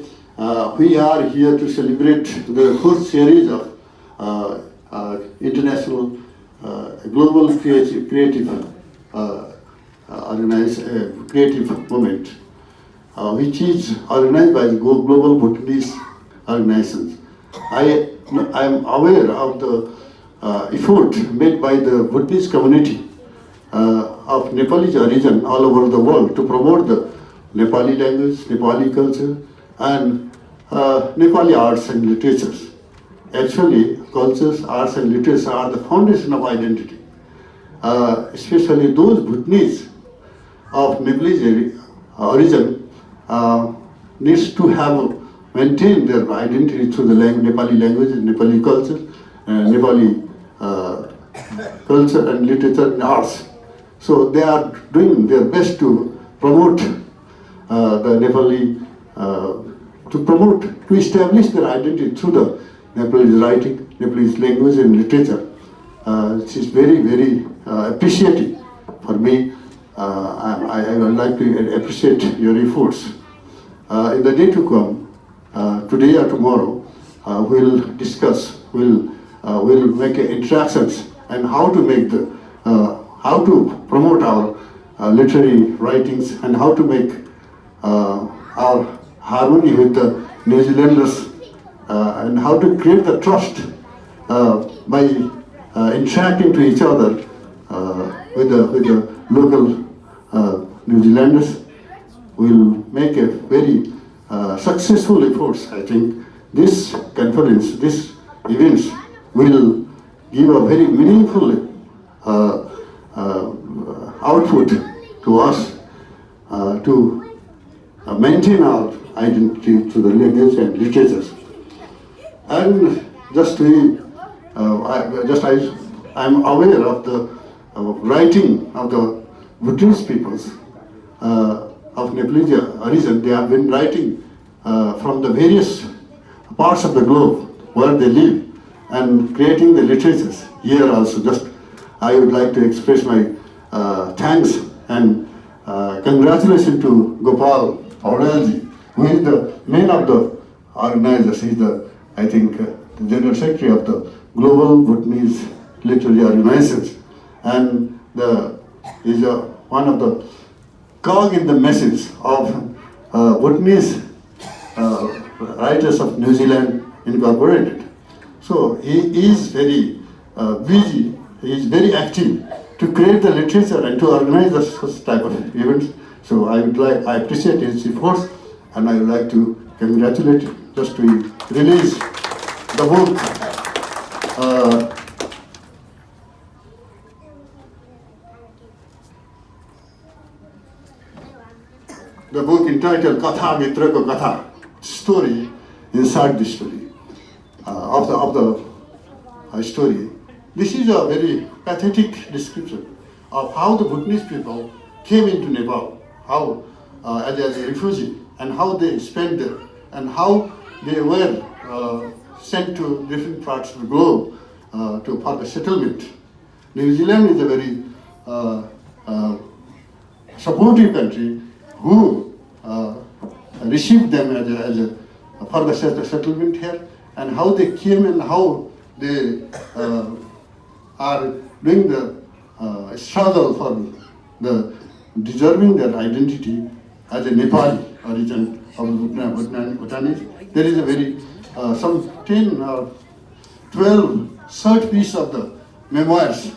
we are here to celebrate the first series of international global creative movement, which is organized by the Global Bhutanese Organizations. I am aware of the effort made by the Bhutanese community of Nepalese origin all over the world to promote the Nepali language, Nepali culture, and Nepali arts and literatures. Actually, cultures, arts, and literature are the foundation of identity. Especially those Bhutanese of Nepalese origin needs to have maintained their identity through the Nepali language and Nepali culture, Nepali culture and literature and arts. So they are doing their best to promote the Nepali, to establish their identity through the Nepalese writing, Nepalese language and literature. It is very, very appreciating for me. I would like to appreciate your efforts. In the day to come, today or tomorrow, we'll discuss, we'll make interactions and how to make the, how to promote our literary writings and how to make our harmony with the New Zealanders and how to create the trust by interacting to each other with the local New Zealanders. Will make a very successful efforts. I think this conference, this events will give a very meaningful output to us to maintain our identity to the language and literatures. And just to, I'm aware of the writing of the Bhutanese peoples of Nepalese origin. They have been writing from the various parts of the globe where they live and creating the literatures. Here also, just I would like to express my thanks and congratulations to Gopal Aurelji, who is the main of the organizers. He is the, I think, the General Secretary of the Global Bhutanese Literary Organizations, and is one of the cog in the message of Bhutanese writers of New Zealand Incorporated. So he is very busy, he is very active to create the literature and to organize such type of events So I appreciate his efforts, and I would like to congratulate him just to release the book. The book entitled Katha Mitrako Katha, story inside the story of the story. This is a very pathetic description of how the Bhutanese people came into Nepal, how as a refugee, and how they spent there, and how they were sent to different parts of the globe for the settlement. New Zealand is a very supportive country who received them for the settlement here, and how they came and how they are doing the struggle for the deserving their identity as a Nepali origin of Bhutanese. There is a very some 10 or 12 short piece of the memoirs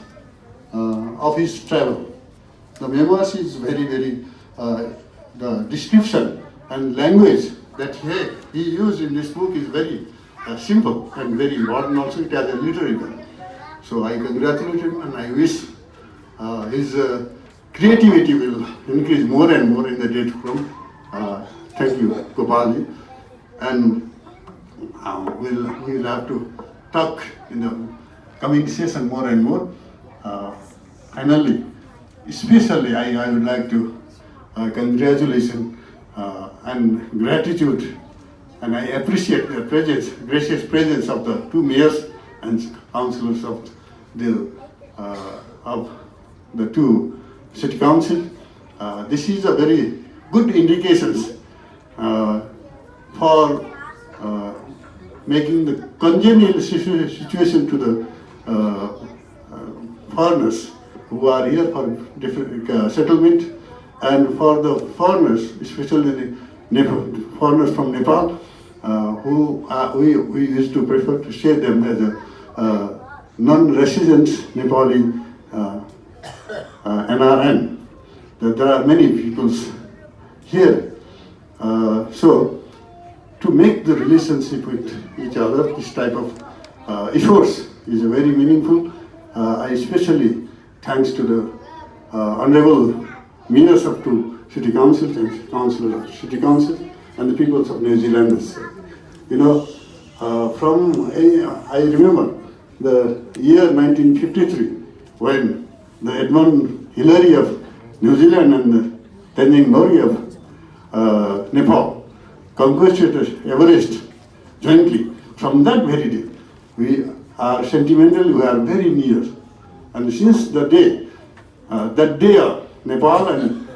of his travel. The memoirs is very the description and language that he used in this book is very simple and very important also. It has a literary value. So I congratulate him, and I wish his creativity will increase more and more in the days to come. Thank you, Gopalji. And we'll have to talk in the coming session more and more. Finally, especially I would like to congratulations and gratitude, and I appreciate the presence, gracious presence of the two mayors and councillors of the two city council. This is a very good indications for making the congenial situation to the foreigners who are here for different settlement, and for the foreigners, especially the foreigners from Nepal, who we used to prefer to say them as a non-resident Nepali NRN. There are many peoples here. So to make the relationship with each other, this type of efforts is very meaningful. I especially thanks to the honorable mayors of two city councils and councillors of city councils and the peoples of New Zealand. You know, I remember the year 1953 when the Edmund Hillary of New Zealand and the Tenzing Norgay of Nepal conquered Everest jointly. From that very day, we are sentimental, we are very near. And since the day, that day Nepal and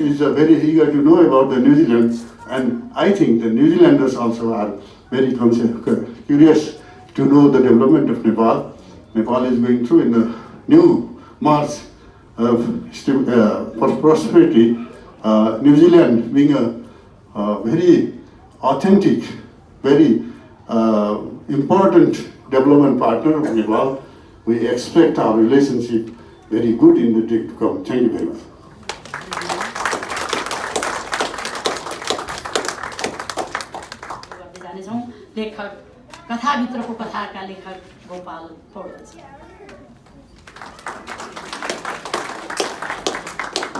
is very eager to know about the New Zealand, and I think the New Zealanders also are very curious to know the development of Nepal. Nepal is going through in the new march of prosperity. New Zealand being a very authentic, very important development partner of Nepal, we expect our relationship very good in the day to come. Thank you very much. लेखक कथाभित्रको कथाका लेखक गोपाल पौडेल।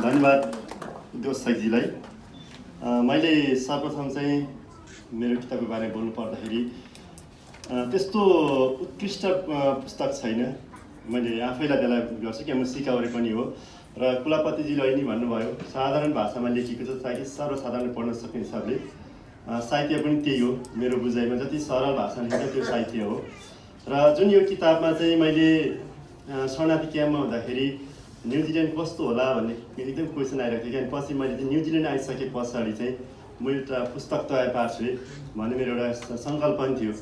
धन्यवाद दोषजीलाई। मैले सर्वप्रथम चाहिँ मेरो किताबको बारेमा बोल्नु पर्दाखेरि त्यस्तो उत्कृष्ट पुस्तक छैन। मैले आफैलाई बेला गर्छु कि म सिकाउने पनि हो र कुलपतिजीले अहिले नि भन्नुभयो साधारण भाषामा लेखिएको छ ताकि सर्वसाधारणले पढ्न सक्ने हिसाबले। साहित्य पनि त्यही हो, मेरो बुझाइमा जति सरल भाषा लेख्छ त्यो साहित्य हो। र जुन यो किताबमा चाहिँ मैले शरणार्थी क्याम्पमा हुँदाखेरि न्युजिल्यान्ड कस्तो होला भन्ने एकदम क्वेसन आइरहेको थियो। पछि मैले चाहिँ न्युजिल्यान्ड आइसके पछाडि चाहिँ म एउटा पुस्तक तयार पार्छु भन्ने मेरो एउटा सङ्कल्प पनि थियो।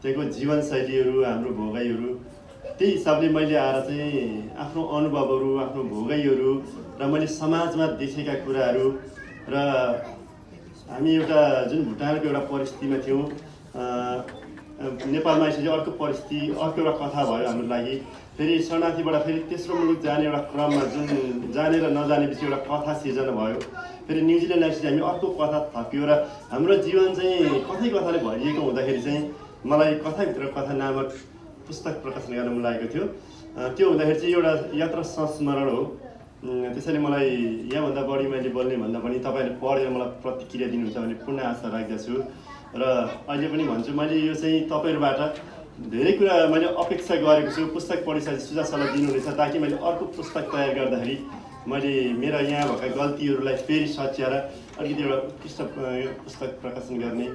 त्यहीँको जीवनशैलीहरू, हाम्रो भोगाइहरू, त्यही हिसाबले मैले आएर चाहिँ आफ्नो अनुभवहरू, आफ्नो भोगाइहरू र मैले समाजमा देखेका कुराहरू र हामी एउटा जुन भुटानको एउटा परिस्थितिमा थियौँ, नेपालमा यसरी अर्को परिस्थिति अर्को एउटा कथा भयो हाम्रो लागि। फेरि शरणार्थीबाट फेरि तेस्रो मुलुक जाने एउटा क्रममा जुन जाने र नजाने बिच एउटा कथा सिर्जना भयो। फेरि न्युजिल्यान्ड आएपछि हामी अर्को कथा थपियो र हाम्रो जीवन चाहिँ कथाले भरिएको हुँदाखेरि चाहिँ मलाई कथाभित्र कथा नामक पुस्तक प्रकाशन गर्न मन लागेको थियो। त्यो हुँदाखेरि चाहिँ एउटा यात्रा संस्मरण हो। त्यसैले मलाई यहाँभन्दा बढी मैले बोल्ने भन्दा पनि तपाईँले पढेर मलाई प्रतिक्रिया दिनुहुन्छ भन्ने पूर्ण आशा राख्दछु। र अहिले पनि भन्छु, मैले यो चाहिँ तपाईँहरूबाट धेरै कुरा मैले अपेक्षा गरेको छु। पुस्तक पढिसकेपछि सुझाव सल्लाह दिनुहुनेछ ताकि मैले अर्को पुस्तक तयार गर्दाखेरि मैले मेरा यहाँ भएका गल्तीहरूलाई फेरि सच्याएर अलिकति एउटा उत्कृष्ट पुस्तक प्रकाशन गर्ने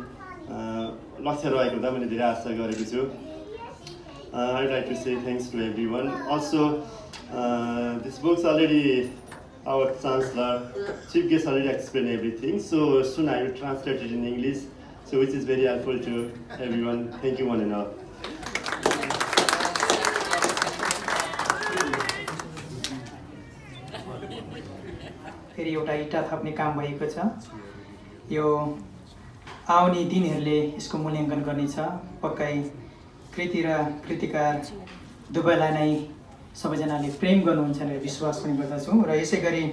लक्ष्य रहेको हुँदा मैले धेरै आशा गरेको छु। I'd like to say thanks to everyone. Also, this book's already, our Chancellor, Chief Guest already explained everything. So soon I will translate it in English, so which is very helpful to everyone. Thank you one and all. फेरि एउटा इँटा थप्ने काम भएको छ। यो आउने दिनहरूले यसको मूल्याङ्कन गर्नेछ। पक्कै कृति र कृतिकार दुवैलाई नै सबैजनाले प्रेम गर्नुहुन्छ भनेर विश्वास पनि गर्दछु। र यसै गरी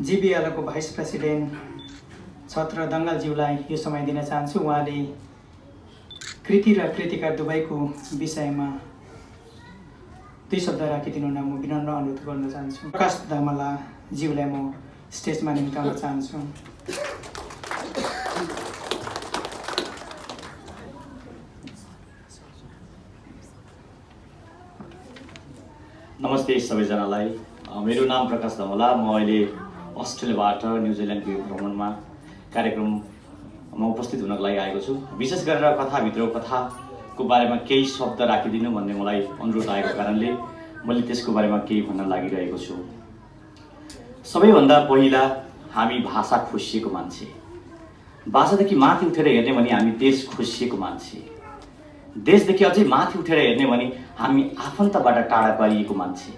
जिबिएलको भाइस प्रेसिडेन्ट छत्र दङ्गलज्यूलाई यो समय दिन चाहन्छु। उहाँले कृति र कृतिकार दुवैको विषयमा दुई शब्द राखिदिनु हुन म विनम्र अनुरोध गर्न चाहन्छु। प्रकाश धमला ज्यूलाई म स्टेजमा निम्ताउन चाहन्छु। नमस्ते सबैजनालाई। मेरो नाम प्रकाश धमला। म अहिले अस्ट्रेलियाबाट न्युजिल्यान्डको यो भ्रमणमा कार्यक्रममा उपस्थित हुनको लागि आएको छु। विशेष गरेर कथाभित्र कथाको बारेमा केही शब्द राखिदिनु भन्ने मलाई अनुरोध आएको कारणले मैले त्यसको बारेमा केही भन्न लागिरहेको छु। सबैभन्दा पहिला हामी भाषा खोसिएको मान्छे, भाषादेखि माथि उठेर हेर्ने भने हामी देश खोसिएको मान्छे, देशदेखि अझै माथि उठेर हेर्ने भने हामी आफन्तबाट टाढा पारिएको मान्छे,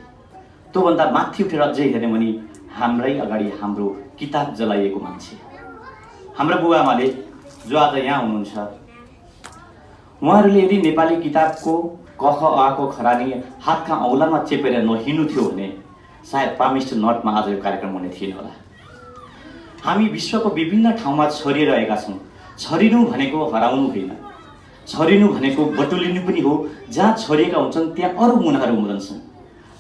त्योभन्दा माथि उठेर अझै हेर्ने भने हाम्रै अगाडि हाम्रो किताब जलाइएको मान्छे। हाम्रा बुबाआमाले जो आज यहाँ हुनुहुन्छ, उहाँहरूले यदि नेपाली किताबको कख आको खरानी हातका औँलामा चेपेर नहिँड्नु थियो भने सायद पाल्मस्टन नर्थमा आज यो कार्यक्रम हुने थिएन होला। हामी विश्वको विभिन्न ठाउँमा छरिरहेका छौँ। छरिनु भनेको हराउनु होइन, छरिनु भनेको बटुलिनु पनि हो। जहाँ छरिएका हुन्छन् त्यहाँ अरू मुनाहरू हुँदछन्।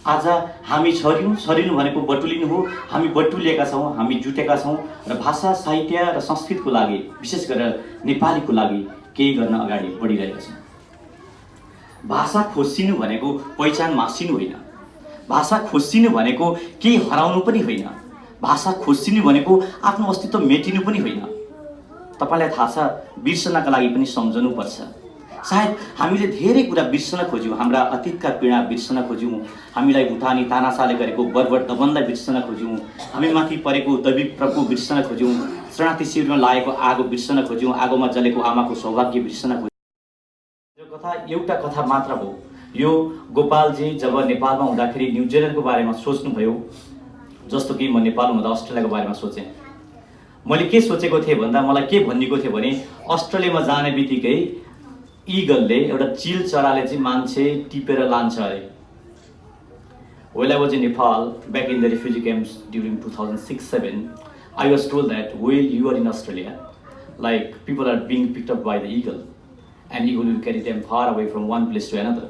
आज हामी छरिनु भनेको बटुलिनु हो। हामी बटुलिएका छौँ, हामी जुटेका छौँ र भाषा साहित्य र संस्कृतको लागि, विशेष गरेर नेपालीको लागि केही गर्न अगाडि बढिरहेका छौँ। भाषा खोसिनु भनेको पहिचान मासिनु होइन, भाषा खोसिनु भनेको केही हराउनु पनि होइन, भाषा खोसिनु भनेको आफ्नो अस्तित्व मेटिनु पनि होइन। तपाईलाई थाहा छ, बिर्सनका लागि पनि सम्झनुपर्छ। सायद हामीले धेरै कुरा बिर्सन खोज्यौँ, हाम्रा अतीतका पीडा बिर्सन खोज्यौँ, हामीलाई भुटानी तानाशाहले गरेको बर्बर दमनलाई बिर्सन खोज्यौँ, हामी माथि परेको दैविक बिर्सन खोज्यौँ, शरणार्थी शिविरमा लागेको आगो बिर्सन खोज्यौँ, आगोमा जलेको आमाको सौभाग्य बिर्सन खोज्यौँ। यो कथा एउटा कथा मात्र हो। यो गोपालजी जब नेपालमा हुँदाखेरि न्युजिल्यान्डको बारेमा सोच्नुभयो, जस्तो कि म नेपाल हुँदा अस्ट्रेलियाको बारेमा सोचेँ। मैले के सोचेको थिएँ भन्दा मलाई के भनिएको थियो भने अस्ट्रेलियामा जाने बित्तिकै इगलले, एउटा चिल चराले चाहिँ मान्छे टिपेर लान्छ अरे। While I was in Nepal, back in the refugee camps during 2006-07, I was told that while you are in Australia, like people are being picked up by the eagle, and eagle will carry them far away from one place to another.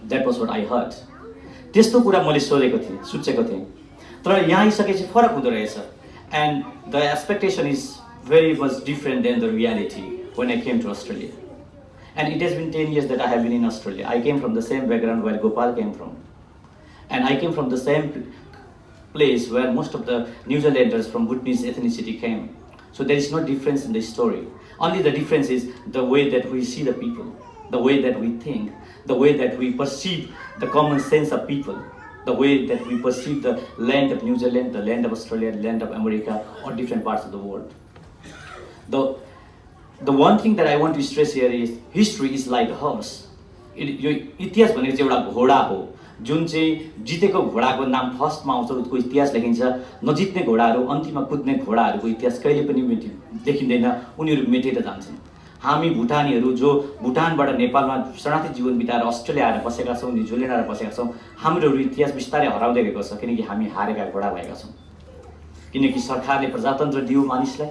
That was what I heard. त्यस्तो कुरा मैले सोचेको थिएँ, तर यहाँ आइसकेपछि फरक हुँदो रहेछ। And the expectation is very much different than the reality when I came to Australia. And it has been 10 years that I have been in Australia. I came from the same background where Gopal came from. And I came from the same place where most of the New Zealanders from Bhutanese ethnicity came. So there is no difference in the story. Only the difference is the way that we see the people, the way that we think, the way that we perceive the common sense of people, the way that we perceive the land of New Zealand, the land of Australia, the land of America, or different parts of the world. The one thing that I want to stress here is history is like a horse. यो इतिहास भनेको चाहिँ एउटा घोडा हो, जुन चाहिँ जितेको घोडाको नाम फर्स्टमा आउँछ, उसको इतिहास लेखिन्छ। नजित्ने घोडाहरू, अन्तिममा कुद्ने घोडाहरूको इतिहास कहिले पनि देखिँदैन, उनीहरू मेटेर जान्छन्। हामी भुटानीहरू जो भुटानबाट नेपालमा शरणार्थी जीवन बिताएर अस्ट्रेलिया आएर बसेका छौँ, न्युजिल्यान्ड आएर बसेका छौँ, हाम्रो इतिहास बिस्तारै हराउँदै गएको छ किनकि हामी हारेका घोडा भएका छौँ। किनकि सरकारले प्रजातन्त्र दियो मानिसलाई,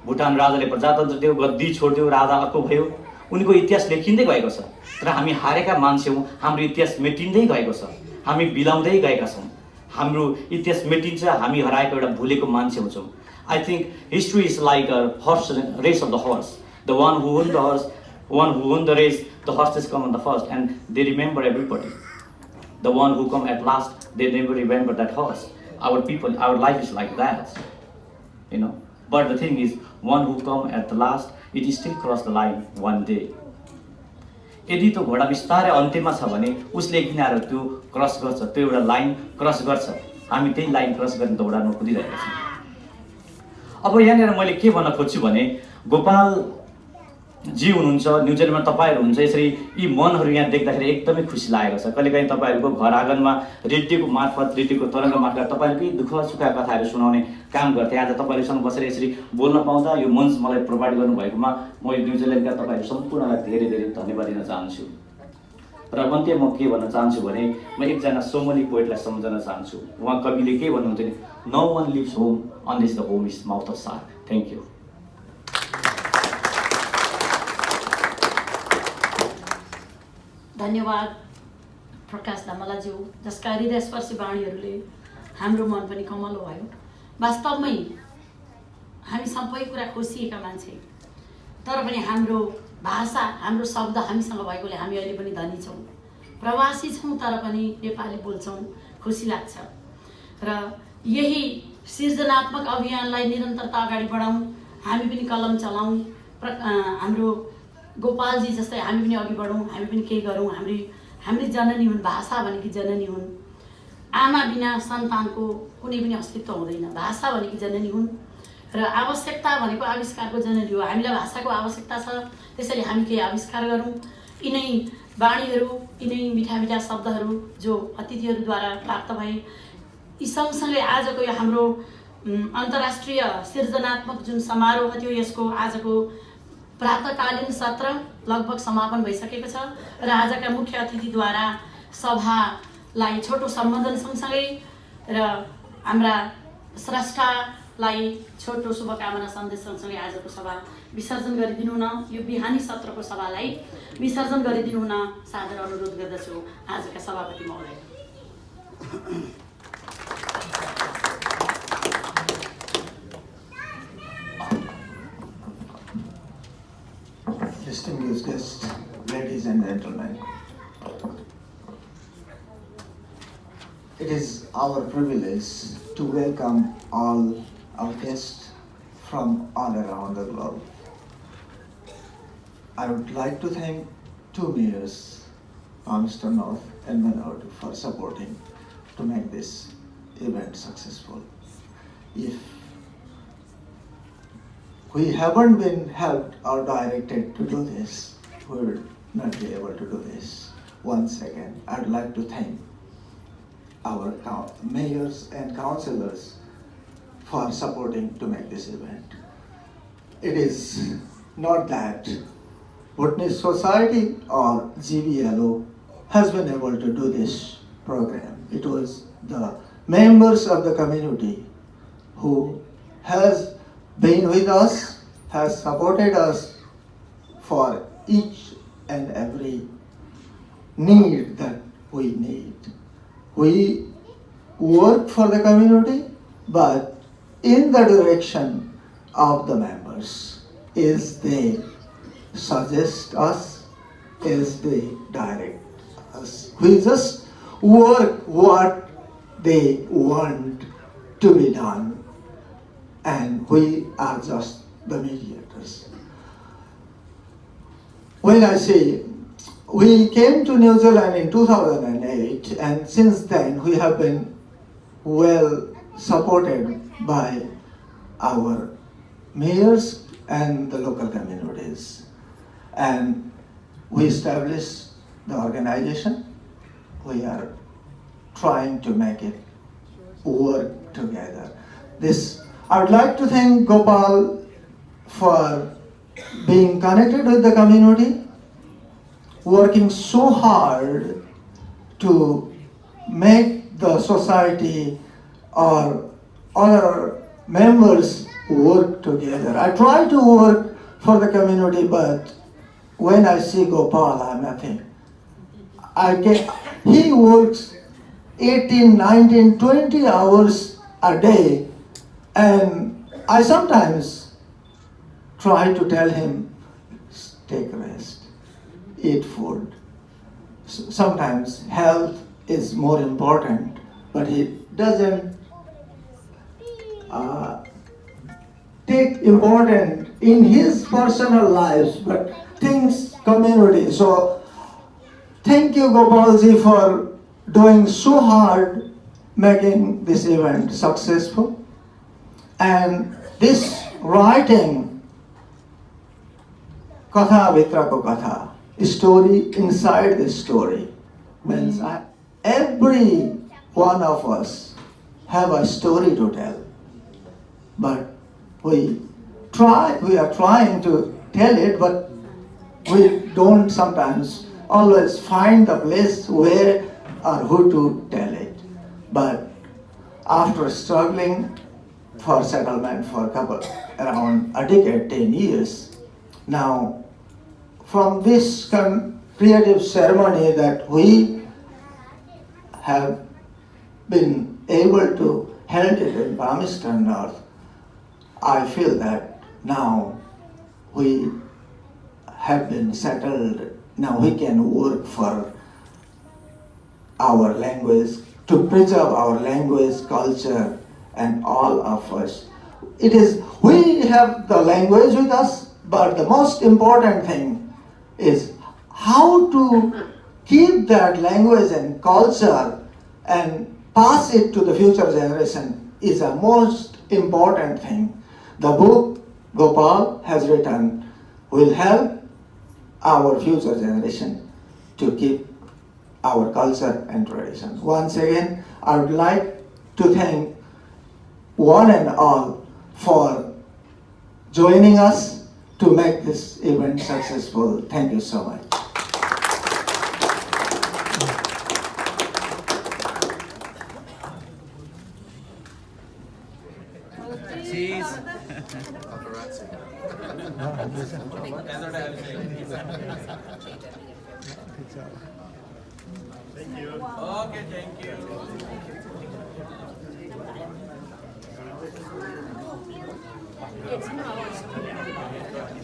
भुटान राजाले प्रजातन्त्र दियो, गद्दी छोडिदियो, राजा अर्को भयो, उनीको इतिहास लेखिँदै गएको छ। तर हामी हारेका मान्छे हौँ, हाम्रो इतिहास मेटिँदै गएको छ, हामी बिलाउँदै गएका छौँ, हाम्रो इतिहास मेटिन्छ, हामी हराएको एउटा भुलेको मान्छे हुन्छौँ। I think history is like a horse race of the horse. The one who won the horse, one who won the race, the horses come on the first, and they remember everybody. The one who come at last, they never remember that horse. Our people, our life is like that, you know. But the thing is, one who come at the last, it is still cross the line one day. यदि त्यो घोडा बिस्तारै अन्त्यमा छ भने उसले एक दिन आएर त्यो क्रस गर्छ, त्यो एउटा लाइन क्रस गर्छ। हामी त्यही लाइन क्रस गर्ने दौडानमा कुदिरहेका छौँ। अब यहाँनिर मैले के भन्न खोज्छु भने गोपाल जी हुनुहुन्छ, न्युजिल्यान्डमा तपाईँहरू हुन्छ, यसरी यी मनहरू यहाँ देख्दाखेरि एकदमै खुसी लागेको छ। कहिलेकाहीँ तपाईँहरूको घर आँगनमा रेडियोको मार्फत, रेडियोको तरङ्ग मार्फत तपाईँहरूकै दुःख सुखका कथाहरू सुनाउने काम गर्थेँ। आज तपाईँहरूसँग बसेर यसरी बोल्न पाउँदा यो मञ्च मलाई प्रोभाइड गर्नुभएकोमा म न्युजिल्यान्डका तपाईँहरू सम्पूर्णलाई धेरै धेरै धन्यवाद दिन चाहन्छु। र अन्त्य म के भन्न चाहन्छु भने म एकजना सोमली पोइटलाई सम्झन चाहन्छु। उहाँ कविले के भन्नुहुन्थ्यो नि, no one lives home unless the home is mouth of shark. Thank you. धन्यवाद प्रकाश धमलाज्यू, जसका हृदयस्पर्शी वाणीहरूले हाम्रो मन पनि कमलो भयो। वास्तवमै हामी सबै कुरा खोसिएका मान्छे, तर पनि हाम्रो भाषा, हाम्रो शब्द हामीसँग भएकोले हामी अहिले पनि धनी छौँ। प्रवासी छौँ तर पनि नेपाली बोल्छौँ, खुसी लाग्छ। र यही सृजनात्मक अभियानलाई निरन्तरता अगाडि बढाउँ, हामी पनि कलम चलाउँ, हाम्रो गोपालजी जस्तै हामी पनि अघि बढौँ, हामी पनि केही गरौँ। हाम्री जननी हुन्, भाषा भनेकी जननी हुन्। आमा बिना सन्तानको कुनै पनि अस्तित्व हुँदैन। भाषा भनेकी जननी हुन् र आवश्यकता भनेको आविष्कारको जननी हो। हामीलाई भाषाको आवश्यकता छ, त्यसैले हामी केही आविष्कार गरौँ। यिनै वाणीहरू, यिनै मिठा मिठा शब्दहरू जो अतिथिहरूद्वारा प्राप्त भए, यी सँगसँगै आजको यो हाम्रो अन्तर्राष्ट्रिय सृजनात्मक जुन समारोह थियो, यसको आजको प्रातःकालीन सत्र लगभग समापन भइसकेको छ र आजका मुख्य अतिथिद्वारा सभालाई छोटो सम्बोधन सँगसँगै र हाम्रा स्रष्टालाई छोटो शुभकामना सन्देश सँगसँगै आजको सभा विसर्जन गरिदिनु हुन, यो बिहानी सत्रको सभालाई विसर्जन गरिदिनु हुन सादर अनुरोध गर्दछु आजका सभापति महोदय। Distinguished guests, ladies and gentlemen, it is our privilege to welcome all our guests from all around the globe. I would like to thank two mayors, Palmerston North and Manord, for supporting to make this event successful. If we haven't been helped or directed to do this, we will not be able to do this. Once again, I'd like to thank our mayors and councillors for supporting to make this event. It is not that Bhutanese Society or GBLO has been able to do this program. It was the members of the community who has been with us, has supported us for each and every need that we need. We work for the community, but in the direction of the members, as they suggest us, as they direct us. We just work what they want to be done, and we are just the mediators. When I say we came to New Zealand in 2008, and since then we have been well supported by our mayors and the local communities. And we established the organization. We are trying to make it work together. I would like to thank Gopal for being connected with the community, working so hard to make the society or other members work together. I try to work for the community, but when I see Gopal, I'm nothing. He works 18, 19, 20 hours a day, and I sometimes try to tell him, take rest, eat food. Sometimes health is more important, but he doesn't take important in his personal lives, but things community. So thank you, Gopalji, for doing so hard making this event successful. And this writing Katha Vitrako Katha, story inside the story, means every one of us have a story to tell, but we are trying to tell it, but we don't sometimes always find the place where or who to tell it. But after struggling for settlement for around a decade, 10 years, now from this creative ceremony that we have been able to hold it in Palmerston North, I feel that now we have been settled. Now we can work for our language, to preserve our language, culture, and all of us. We have the language with us, but the most important thing is how to keep that language and culture and pass it to the future generation is the most important thing. The book Gopal has written will help our future generation to keep our culture and tradition. Once again, I would like to thank one and all for joining us to make this event successful. Thank you so much. Thank you. Okay, thank you.